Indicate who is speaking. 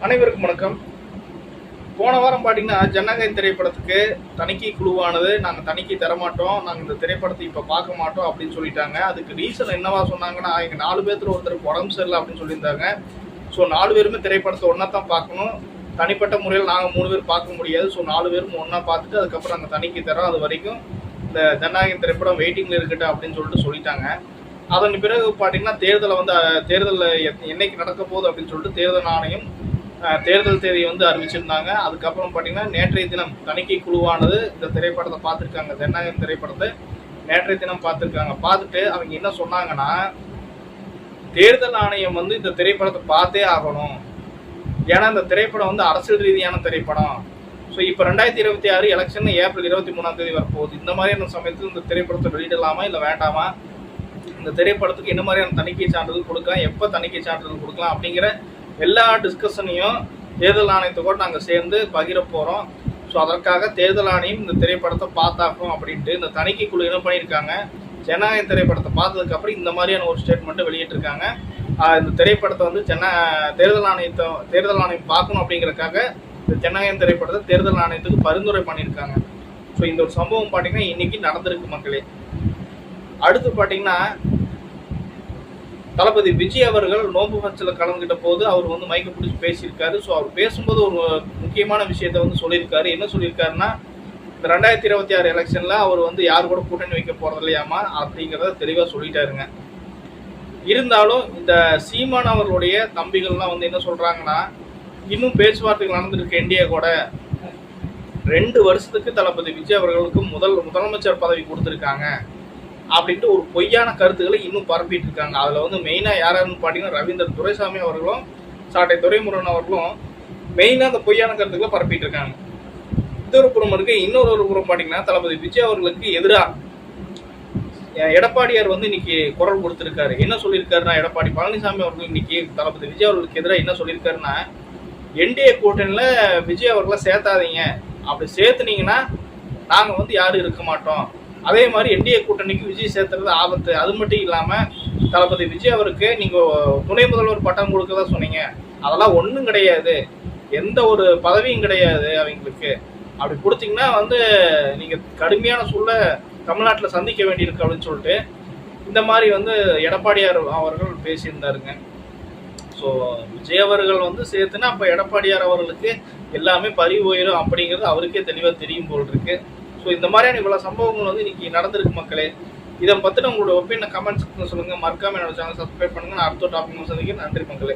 Speaker 1: அனைவருக்கும் வணக்கம். போன வாரம் பார்த்தீங்கன்னா ஜனநாயக திரைப்படத்துக்கு தணிக்கை குழுவானது நாங்கள் தணிக்கை தரமாட்டோம், நாங்கள் இந்த திரைப்படத்தை இப்போ பார்க்க மாட்டோம் அப்படின்னு சொல்லிட்டாங்க. அதுக்கு ரீசன் என்னவா சொன்னாங்கன்னா, எங்கள் 4 பேர்த்துல ஒருத்தருக்கு உடம்பு சரியில்லை அப்படின்னு சொல்லியிருந்தாங்க. ஸோ 4 பேருமே திரைப்படத்தை ஒன்றா தான் பார்க்கணும். தனிப்பட்ட முறையில் நாங்கள் 3 பேர் பார்க்க முடியாது. ஸோ 4 பேரும் ஒன்றா பார்த்துட்டு அதுக்கப்புறம் நாங்கள் தணிக்கை தரோம். அது வரைக்கும் இந்த ஜனநாயக திரைப்படம் வெயிட்டிங்கில் இருக்கட்டும் அப்படின்னு சொல்லிட்டாங்க. அதன் பிறகு பார்த்தீங்கன்னா தேர்தல் என்னைக்கு நடக்க போகுது அப்படின்னு சொல்லிட்டு தேர்தல் ஆணையம் தேர்தல் தேதியை அறிவிச்சிருந்தாங்க. அதுக்கப்புறம் பார்த்தீங்கன்னா நேற்றைய தினம் தணிக்கை குழுவானது இந்த திரைப்படத்தை பார்த்துருக்காங்க. ஜனநாயக திரைப்படத்தை நேற்றைய தினம் பார்த்துருக்காங்க. பார்த்துட்டு அவங்க என்ன சொன்னாங்கன்னா, தேர்தல் ஆணையம் இந்த திரைப்படத்தை பார்த்தே ஆகணும். ஏன்னா இந்த திரைப்படம் அரசியல் ரீதியான திரைப்படம். ஸோ இப்போ 2026 எலெக்ஷன் ஏப்ரல் 23 வரப்போகுது. இந்த மாதிரியான சமயத்தில் இந்த திரைப்படத்தை வெளியிடலாமா இல்லை வேண்டாமா, இந்த திரைப்படத்துக்கு என்ன மாதிரியான தணிக்கை சான்றிதழ் கொடுக்கலாம், எப்போ தணிக்கை சான்றிதழ் கொடுக்கலாம் அப்படிங்கிற எல்லா டிஸ்கஷனையும் தேர்தல் ஆணையத்தோடு நாங்கள் சேர்ந்து பகிர போகிறோம். ஸோ அதற்காக தேர்தல் ஆணையம் இந்த திரைப்படத்தை பார்த்தாக்கும் அப்படின்ட்டு இந்த தணிக்கை குழு என்ன பண்ணியிருக்காங்க, ஜனநாயக திரைப்படத்தை பார்த்ததுக்கப்புறம் இந்த மாதிரியான ஒரு ஸ்டேட்மெண்ட்டை வெளியிட்டிருக்காங்க. இந்த திரைப்படத்தை தேர்தல் ஆணையம் பார்க்கணும் அப்படிங்கிறதுக்காக இந்த ஜனநாயக திரைப்படத்தை தேர்தல் ஆணையத்துக்கு பரிந்துரை பண்ணியிருக்காங்க. ஸோ இந்த ஒரு சம்பவம் பார்த்தீங்கன்னா இன்னைக்கு நடந்திருக்கு மக்களே. அடுத்து பார்த்தீங்கன்னா, தளபதி விஜய் அவர்கள் நோம்பு ஃபங்க்ஷனில் கலந்துக்கிட்ட போது அவர் மைக்கை பிடிச்சி பேசியிருக்காரு. ஸோ அவர் பேசும்போது ஒரு முக்கியமான விஷயத்த சொல்லியிருக்காரு. என்ன சொல்லியிருக்காருன்னா, இந்த 2026 எலெக்ஷனில் அவர் யார் கூட கூட்டணி வைக்க போகிறது இல்லையாமா அப்படிங்கிறத தெளிவாக சொல்லிட்டாருங்க. இருந்தாலும் இந்த சீமான் அவர்களுடைய தம்பிகள்லாம் என்ன சொல்கிறாங்கன்னா, இன்னும் பேச்சுவார்த்தைகள் நடந்திருக்கு என்டிஏ கூட. 2 வருஷத்துக்கு தளபதி விஜய் அவர்களுக்கு முதலமைச்சர் பதவி கொடுத்துருக்காங்க அப்படின்ட்டு ஒரு பொய்யான கருத்துக்களை இன்னும் பரப்பிட்டு இருக்காங்க. அதில் மெயினாக யாராருன்னு பார்த்தீங்கன்னா, ரவீந்திரன் துரைசாமி அவர்களும் சாட்டை துரைமுருகன் அவர்களும் மெயினாக அந்த பொய்யான கருத்துக்களை பரப்பிட்டு இருக்காங்க. இது ஒரு புறம் இருக்கு. இன்னொரு புறம் பார்த்தீங்கன்னா, தளபதி விஜய் அவர்களுக்கு எதிராக எடப்பாடியார் இன்னைக்கு குரல் கொடுத்துருக்காரு. என்ன சொல்லியிருக்காருன்னா, எடப்பாடி பழனிசாமி அவர்கள் இன்னைக்கு தளபதி விஜய் அவர்களுக்கு எதிராக என்ன சொல்லியிருக்காருன்னா, என்டிஏ கூட்டணியில் விஜய் அவர்களை சேர்த்தாதீங்க, அப்படி சேர்த்துனீங்கன்னா நாங்கள் யாரும் இருக்க மாட்டோம். அதே மாதிரி என்டிஏ கூட்டணிக்கு விஜய் சேர்த்துறது ஆபத்து. அது மட்டும் இல்லாமல் தளபதி விஜய் அவருக்கு நீங்கள் துணை முதல்வர் பட்டம் கொடுக்கறதா சொன்னீங்க, அதெல்லாம் ஒன்றும் கிடையாது, எந்த ஒரு பதவியும் கிடையாது அவங்களுக்கு. அப்படி கொடுத்தீங்கன்னா நீங்கள் கடுமையான சூழலை தமிழ்நாட்டில் சந்திக்க வேண்டியிருக்கு அப்படின்னு சொல்லிட்டு இந்த மாதிரி எடப்பாடியார் அவர்கள் பேசியிருந்தாருங்க. ஸோ விஜய் அவர்கள் சேர்த்துனா அப்போ எடப்பாடியார் அவர்களுக்கு எல்லாமே பறி போயிடும் அப்படிங்கிறது அவருக்கே தெளிவாக தெரியும் போல் இருக்கு. ஸோ இந்த மாதிரியான இவ்வளோ சம்பவங்கள் இன்னைக்கு நடந்திருக்கு மக்களே. இதை பற்றின உங்களோட ஒப்பீனியன் கமெண்ட் செக்ஷன் சொல்லுங்கள். மறக்காம என்னோட சேனல் சப்ஸ்கிரைப் பண்ணுங்கள். நான் அடுத்த டாபிக் சந்திக்கிறேன். நன்றி மக்களே.